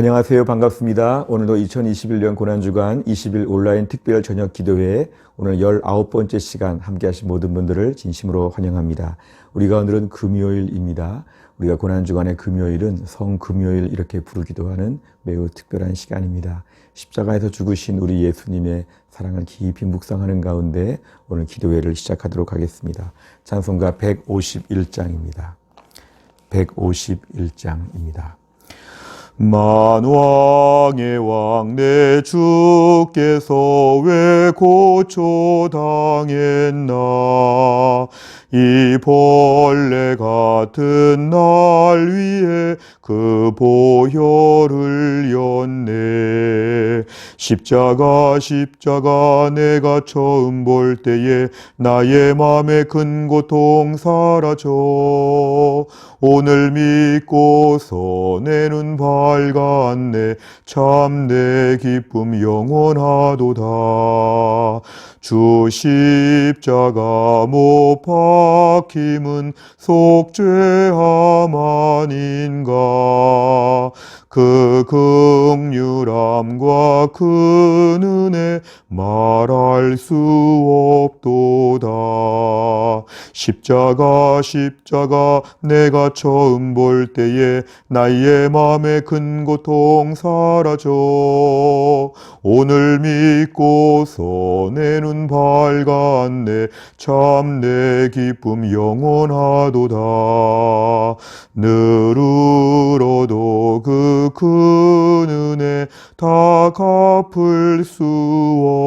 안녕하세요. 반갑습니다. 오늘도 2021년 고난주간 20일 온라인 특별 저녁 기도회에 오늘 19번째 시간 함께 하신 모든 분들을 진심으로 환영합니다. 우리가 오늘은 금요일입니다. 우리가 고난주간의 금요일은 성금요일 이렇게 부르기도 하는 매우 특별한 시간입니다. 십자가에서 죽으신 우리 예수님의 사랑을 깊이 묵상하는 가운데 오늘 기도회를 시작하도록 하겠습니다. 찬송가 151장입니다. 151장입니다. 만왕의 왕 내 주께서 왜 고초당했나. 이 벌레 같은 날 위에 그 보혈을 흘렸네. 십자가 내가 처음 볼 때에 나의 맘에 큰 고통 사라져. 오늘 믿고서 내 눈 밝았네. 참 내 기쁨 영원하도다. 주 십자가 못 박힘은 속죄함 아닌가. 그 긍휼함과 그 은혜 말할 수 없도다. 십자가 내가 처음 볼 때에 나의 맘에 큰 고통 사라져. 오늘 믿고서 내 눈 밝았네. 참 내 기쁨 영원하도다. 늘 울어도 그 큰 은혜 다 갚을 수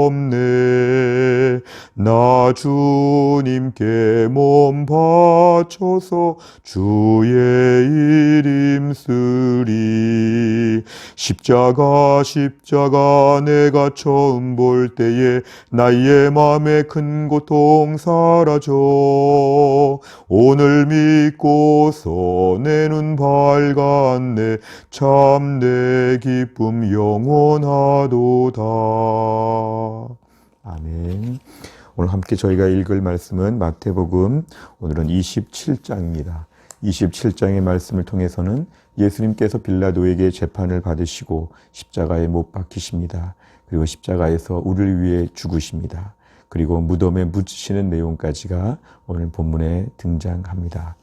없네. 나 주님께 몸 바쳐서 주의 일 힘쓰리. 십자가 내가 처음 볼 때에 나의 맘에 큰 고통 사라져. 오늘 믿고서 내 눈 밝았네. 참 내 기쁨 영원하도다. 아멘. 오늘 함께 저희가 읽을 말씀은 마태복음 오늘은 27장입니다. 27장의 말씀을 통해서는 예수님께서 빌라도에게 재판을 받으시고 십자가에 못 박히십니다. 그리고 십자가에서 우리를 위해 죽으십니다. 그리고 무덤에 묻히시는 내용까지가 오늘 본문에 등장합니다.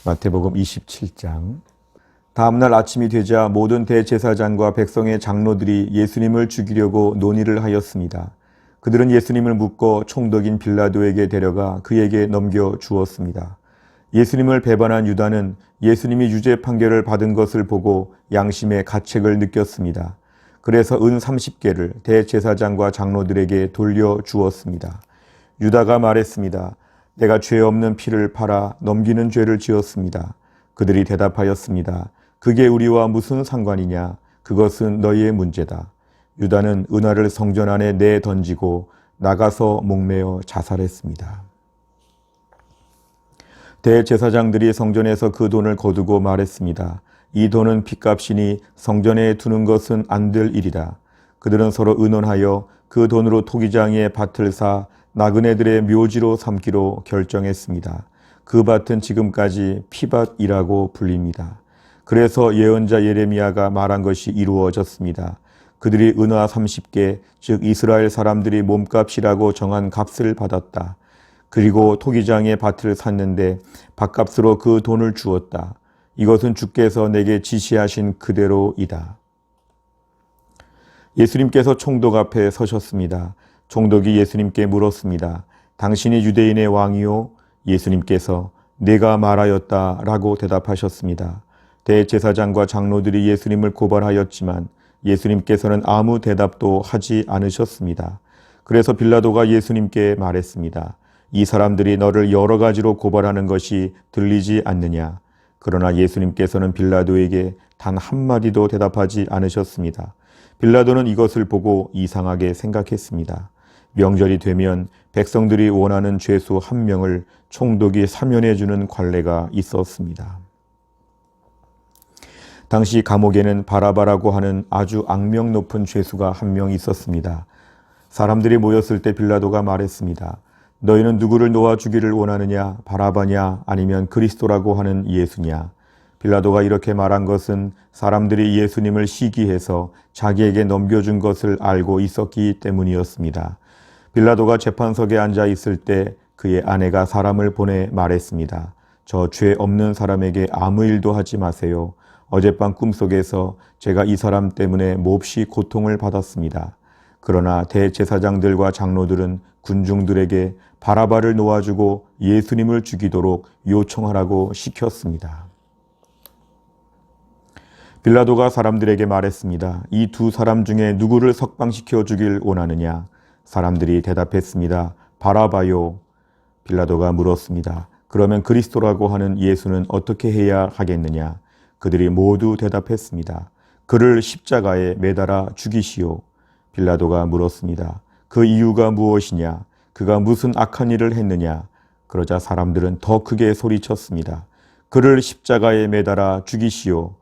마태복음 27장. 다음날 아침이 되자 모든 대제사장과 백성의 장로들이 예수님을 죽이려고 논의를 하였습니다. 그들은 예수님을 묶어 총독인 빌라도에게 데려가 그에게 넘겨 주었습니다. 예수님을 배반한 유다는 예수님이 유죄 판결을 받은 것을 보고 양심의 가책을 느꼈습니다. 그래서 은 30개를 대제사장과 장로들에게 돌려 주었습니다. 유다가 말했습니다. 내가 죄 없는 피를 팔아 넘기는 죄를 지었습니다. 그들이 대답하였습니다. 그게 우리와 무슨 상관이냐? 그것은 너희의 문제다. 유다는 은화를 성전 안에 내던지고 나가서 목매어 자살했습니다. 대제사장들이 성전에서 그 돈을 거두고 말했습니다. 이 돈은 핏값이니 성전에 두는 것은 안 될 일이다. 그들은 서로 의논하여 그 돈으로 토기장의 밭을 사 나그네들의 묘지로 삼기로 결정했습니다. 그 밭은 지금까지 피밭이라고 불립니다. 그래서 예언자 예레미야가 말한 것이 이루어졌습니다. 그들이 은화 30개, 즉 이스라엘 사람들이 몸값이라고 정한 값을 받았다. 그리고 토기장의 밭을 샀는데 밭값으로 그 돈을 주었다. 이것은 주께서 내게 지시하신 그대로이다. 예수님께서 총독 앞에 서셨습니다. 총독이 예수님께 물었습니다. 당신이 유대인의 왕이요? 예수님께서 내가 말하였다 라고 대답하셨습니다. 대제사장과 장로들이 예수님을 고발하였지만 예수님께서는 아무 대답도 하지 않으셨습니다. 그래서 빌라도가 예수님께 말했습니다. 이 사람들이 너를 여러 가지로 고발하는 것이 들리지 않느냐? 그러나 예수님께서는 빌라도에게 단 한마디도 대답하지 않으셨습니다. 빌라도는 이것을 보고 이상하게 생각했습니다. 명절이 되면 백성들이 원하는 죄수 한 명을 총독이 사면해 주는 관례가 있었습니다. 당시 감옥에는 바라바라고 하는 아주 악명 높은 죄수가 한 명 있었습니다. 사람들이 모였을 때 빌라도가 말했습니다. 너희는 누구를 놓아 주기를 원하느냐? 바라바냐? 아니면 그리스도라고 하는 예수냐? 빌라도가 이렇게 말한 것은 사람들이 예수님을 시기해서 자기에게 넘겨준 것을 알고 있었기 때문이었습니다. 빌라도가 재판석에 앉아 있을 때 그의 아내가 사람을 보내 말했습니다. 저 죄 없는 사람에게 아무 일도 하지 마세요. 어젯밤 꿈속에서 제가 이 사람 때문에 몹시 고통을 받았습니다. 그러나 대제사장들과 장로들은 군중들에게 바라바를 놓아주고 예수님을 죽이도록 요청하라고 시켰습니다. 빌라도가 사람들에게 말했습니다. 이 두 사람 중에 누구를 석방시켜 주길 원하느냐? 사람들이 대답했습니다. 바라바요. 빌라도가 물었습니다. 그러면 그리스도라고 하는 예수는 어떻게 해야 하겠느냐? 그들이 모두 대답했습니다. 그를 십자가에 매달아 죽이시오. 빌라도가 물었습니다. 그 이유가 무엇이냐? 그가 무슨 악한 일을 했느냐? 그러자 사람들은 더 크게 소리쳤습니다. 그를 십자가에 매달아 죽이시오.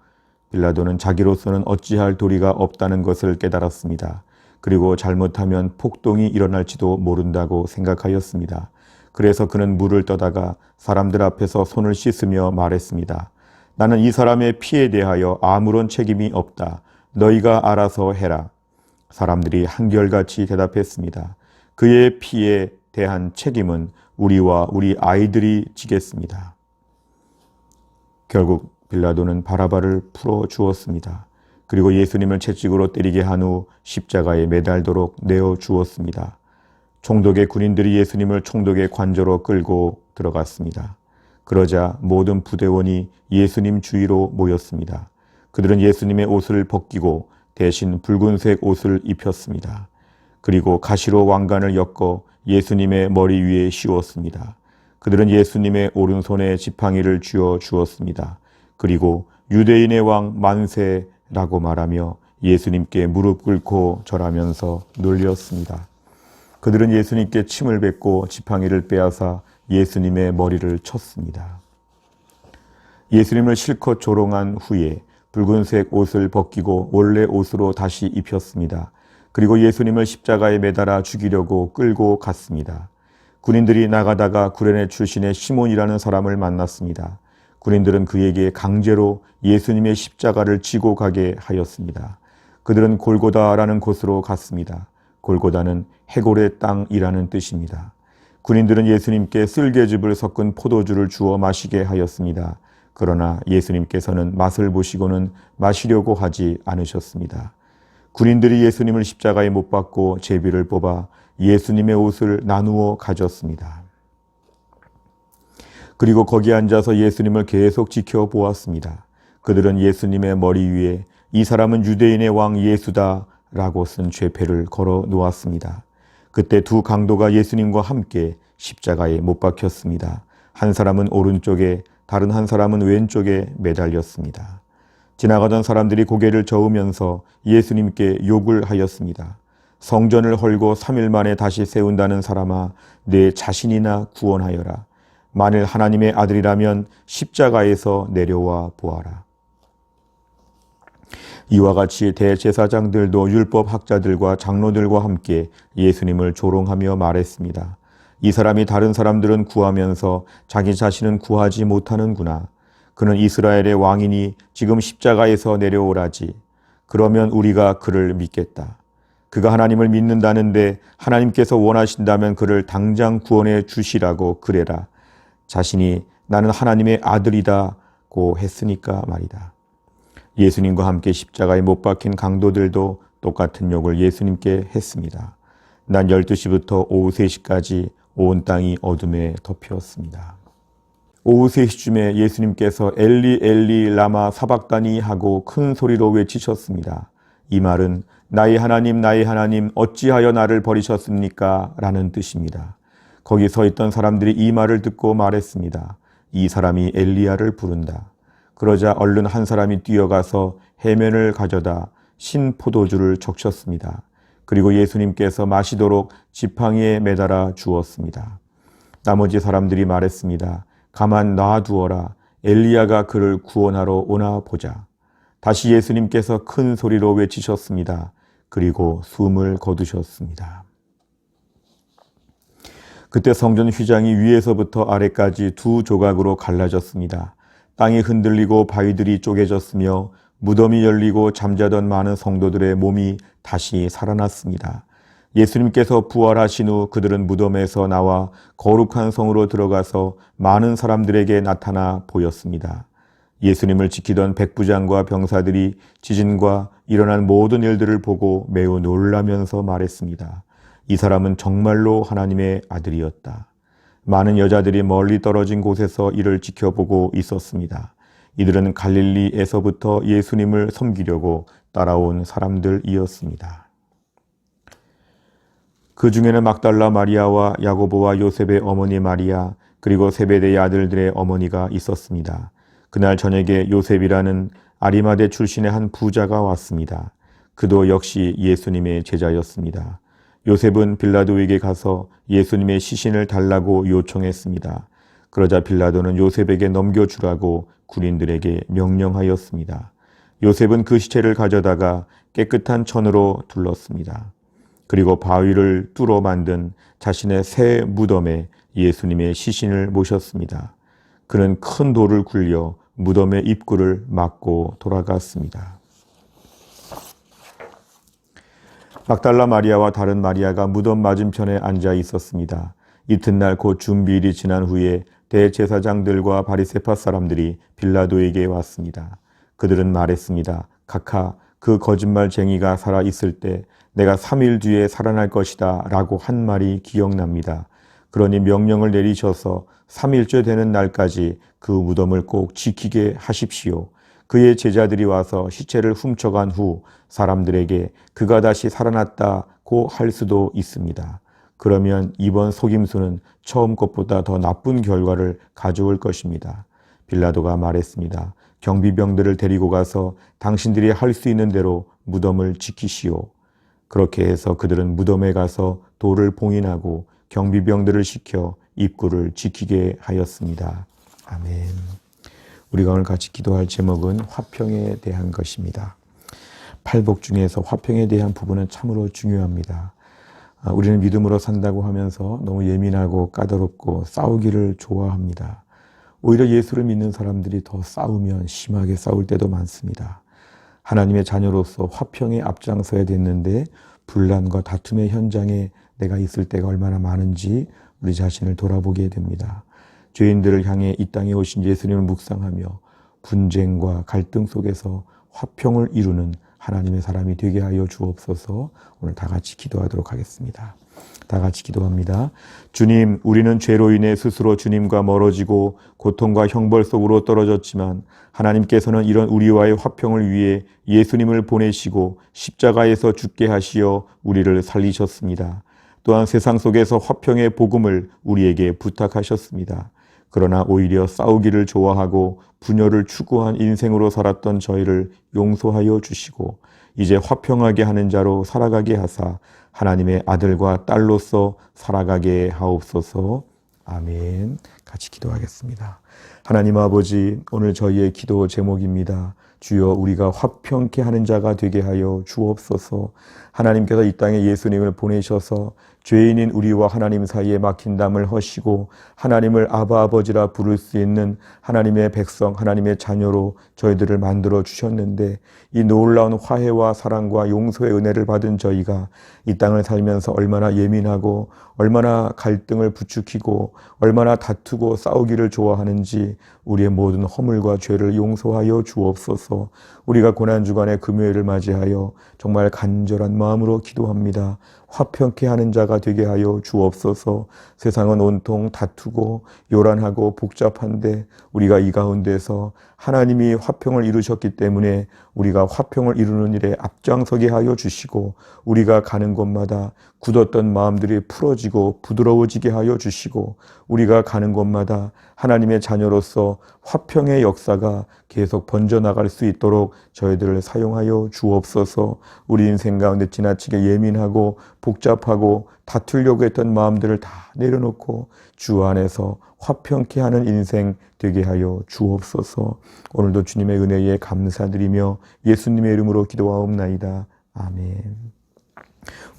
빌라도는 자기로서는 어찌할 도리가 없다는 것을 깨달았습니다. 그리고 잘못하면 폭동이 일어날지도 모른다고 생각하였습니다. 그래서 그는 물을 떠다가 사람들 앞에서 손을 씻으며 말했습니다. 나는 이 사람의 피에 대하여 아무런 책임이 없다. 너희가 알아서 해라. 사람들이 한결같이 대답했습니다. 그의 피에 대한 책임은 우리와 우리 아이들이 지겠습니다. 결국 빌라도는 바라바를 풀어 주었습니다. 그리고 예수님을 채찍으로 때리게 한 후 십자가에 매달도록 내어 주었습니다. 총독의 군인들이 예수님을 총독의 관저로 끌고 들어갔습니다. 그러자 모든 부대원이 예수님 주위로 모였습니다. 그들은 예수님의 옷을 벗기고 대신 붉은색 옷을 입혔습니다. 그리고 가시로 왕관을 엮어 예수님의 머리 위에 씌웠습니다. 그들은 예수님의 오른손에 지팡이를 쥐어 주었습니다. 그리고 유대인의 왕 만세라고 말하며 예수님께 무릎 꿇고 절하면서 놀렸습니다. 그들은 예수님께 침을 뱉고 지팡이를 빼앗아 예수님의 머리를 쳤습니다. 예수님을 실컷 조롱한 후에 붉은색 옷을 벗기고 원래 옷으로 다시 입혔습니다. 그리고 예수님을 십자가에 매달아 죽이려고 끌고 갔습니다. 군인들이 나가다가 구레네 출신의 시몬이라는 사람을 만났습니다. 군인들은 그에게 강제로 예수님의 십자가를 지고 가게 하였습니다. 그들은 골고다라는 곳으로 갔습니다. 골고다는 해골의 땅이라는 뜻입니다. 군인들은 예수님께 쓸개즙을 섞은 포도주를 주어 마시게 하였습니다. 그러나 예수님께서는 맛을 보시고는 마시려고 하지 않으셨습니다. 군인들이 예수님을 십자가에 못 박고 제비를 뽑아 예수님의 옷을 나누어 가졌습니다. 그리고 거기 앉아서 예수님을 계속 지켜보았습니다. 그들은 예수님의 머리 위에 이 사람은 유대인의 왕 예수다 라고 쓴 죄패를 걸어 놓았습니다. 그때 두 강도가 예수님과 함께 십자가에 못 박혔습니다. 한 사람은 오른쪽에 다른 한 사람은 왼쪽에 매달렸습니다. 지나가던 사람들이 고개를 저으면서 예수님께 욕을 하였습니다. 성전을 헐고 3일 만에 다시 세운다는 사람아, 내 자신이나 구원하여라. 만일 하나님의 아들이라면 십자가에서 내려와 보아라. 이와 같이 대제사장들도 율법학자들과 장로들과 함께 예수님을 조롱하며 말했습니다. 이 사람이 다른 사람들은 구하면서 자기 자신은 구하지 못하는구나. 그는 이스라엘의 왕이니 지금 십자가에서 내려오라지. 그러면 우리가 그를 믿겠다. 그가 하나님을 믿는다는데 하나님께서 원하신다면 그를 당장 구원해 주시라고 그래라. 자신이 나는 하나님의 아들이다고 했으니까 말이다. 예수님과 함께 십자가에 못 박힌 강도들도 똑같은 욕을 예수님께 했습니다. 낮 12시부터 오후 3시까지 온 땅이 어둠에 덮였습니다. 오후 3시쯤에 예수님께서 엘리 엘리 라마 사박다니 하고 큰 소리로 외치셨습니다. 이 말은 나의 하나님 어찌하여 나를 버리셨습니까? 라는 뜻입니다. 거기 서 있던 사람들이 이 말을 듣고 말했습니다. 이 사람이 엘리야를 부른다. 그러자 얼른 한 사람이 뛰어가서 해면을 가져다 신 포도주를 적셨습니다. 그리고 예수님께서 마시도록 지팡이에 매달아 주었습니다. 나머지 사람들이 말했습니다. 가만 놔두어라. 엘리야가 그를 구원하러 오나 보자. 다시 예수님께서 큰 소리로 외치셨습니다. 그리고 숨을 거두셨습니다. 그때 성전 휘장이 위에서부터 아래까지 두 조각으로 갈라졌습니다. 땅이 흔들리고 바위들이 쪼개졌으며 무덤이 열리고 잠자던 많은 성도들의 몸이 다시 살아났습니다. 예수님께서 부활하신 후 그들은 무덤에서 나와 거룩한 성으로 들어가서 많은 사람들에게 나타나 보였습니다. 예수님을 지키던 백부장과 병사들이 지진과 일어난 모든 일들을 보고 매우 놀라면서 말했습니다. 이 사람은 정말로 하나님의 아들이었다. 많은 여자들이 멀리 떨어진 곳에서 이를 지켜보고 있었습니다. 이들은 갈릴리에서부터 예수님을 섬기려고 따라온 사람들이었습니다. 그 중에는 막달라 마리아와 야고보와 요셉의 어머니 마리아, 그리고 세베대의 아들들의 어머니가 있었습니다. 그날 저녁에 요셉이라는 아리마대 출신의 한 부자가 왔습니다. 그도 역시 예수님의 제자였습니다. 요셉은 빌라도에게 가서 예수님의 시신을 달라고 요청했습니다. 그러자 빌라도는 요셉에게 넘겨주라고 군인들에게 명령하였습니다. 요셉은 그 시체를 가져다가 깨끗한 천으로 둘렀습니다. 그리고 바위를 뚫어 만든 자신의 새 무덤에 예수님의 시신을 모셨습니다. 그는 큰 돌을 굴려 무덤의 입구를 막고 돌아갔습니다. 막달라 마리아와 다른 마리아가 무덤 맞은편에 앉아 있었습니다. 이튿날 곧 준비일이 지난 후에 대제사장들과 바리새파 사람들이 빌라도에게 왔습니다. 그들은 말했습니다. 각하, 그 거짓말쟁이가 살아있을 때 내가 3일 뒤에 살아날 것이다 라고 한 말이 기억납니다. 그러니 명령을 내리셔서 3일째 되는 날까지 그 무덤을 꼭 지키게 하십시오. 그의 제자들이 와서 시체를 훔쳐간 후 사람들에게 그가 다시 살아났다고 할 수도 있습니다. 그러면 이번 속임수는 처음 것보다 더 나쁜 결과를 가져올 것입니다. 빌라도가 말했습니다. 경비병들을 데리고 가서 당신들이 할 수 있는 대로 무덤을 지키시오. 그렇게 해서 그들은 무덤에 가서 돌을 봉인하고 경비병들을 시켜 입구를 지키게 하였습니다. 아멘. 우리가 오늘 같이 기도할 제목은 화평에 대한 것입니다. 팔복 중에서 화평에 대한 부분은 참으로 중요합니다. 우리는 믿음으로 산다고 하면서 너무 예민하고 까다롭고 싸우기를 좋아합니다. 오히려 예수를 믿는 사람들이 더 싸우면 심하게 싸울 때도 많습니다. 하나님의 자녀로서 화평에 앞장서야 됐는데 분란과 다툼의 현장에 내가 있을 때가 얼마나 많은지 우리 자신을 돌아보게 됩니다. 죄인들을 향해 이 땅에 오신 예수님을 묵상하며 분쟁과 갈등 속에서 화평을 이루는 하나님의 사람이 되게 하여 주옵소서. 오늘 다 같이 기도하도록 하겠습니다. 다 같이 기도합니다. 주님, 우리는 죄로 인해 스스로 주님과 멀어지고 고통과 형벌 속으로 떨어졌지만 하나님께서는 이런 우리와의 화평을 위해 예수님을 보내시고 십자가에서 죽게 하시어 우리를 살리셨습니다. 또한 세상 속에서 화평의 복음을 우리에게 부탁하셨습니다. 그러나 오히려 싸우기를 좋아하고 분열을 추구한 인생으로 살았던 저희를 용서하여 주시고 이제 화평하게 하는 자로 살아가게 하사 하나님의 아들과 딸로서 살아가게 하옵소서. 아멘. 같이 기도하겠습니다. 하나님 아버지, 오늘 저희의 기도 제목입니다. 주여, 우리가 화평케 하는 자가 되게 하여 주옵소서. 하나님께서 이 땅에 예수님을 보내셔서 죄인인 우리와 하나님 사이에 막힌 담을 허시고 하나님을 아바 아버지라 부를 수 있는 하나님의 백성, 하나님의 자녀로 저희들을 만들어 주셨는데 이 놀라운 화해와 사랑과 용서의 은혜를 받은 저희가 이 땅을 살면서 얼마나 예민하고 얼마나 갈등을 부추기고 얼마나 다투고 싸우기를 좋아하는지 우리의 모든 허물과 죄를 용서하여 주옵소서. 우리가 고난주간의 금요일을 맞이하여 정말 간절한 마음으로 기도합니다. 화평케 하는 자가 되게 하여 주옵소서. 세상은 온통 다투고 요란하고 복잡한데 우리가 이 가운데서 하나님이 화평을 이루셨기 때문에 우리가 화평을 이루는 일에 앞장서게 하여 주시고 우리가 가는 곳마다 굳었던 마음들이 풀어지고 부드러워지게 하여 주시고 우리가 가는 곳마다 하나님의 자녀로서 화평의 역사가 계속 번져나갈 수 있도록 저희들을 사용하여 주옵소서. 우리 인생 가운데 지나치게 예민하고 복잡하고 다투려고 했던 마음들을 다 내려놓고 주 안에서 화평케 하는 인생 되게 하여 주옵소서. 오늘도 주님의 은혜에 감사드리며 예수님의 이름으로 기도하옵나이다. 아멘.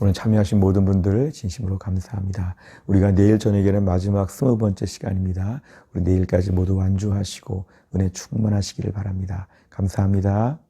오늘 참여하신 모든 분들 진심으로 감사합니다. 우리가 내일 저녁에는 마지막 20번째 시간입니다. 우리 내일까지 모두 완주하시고 은혜 충만하시기를 바랍니다. 감사합니다.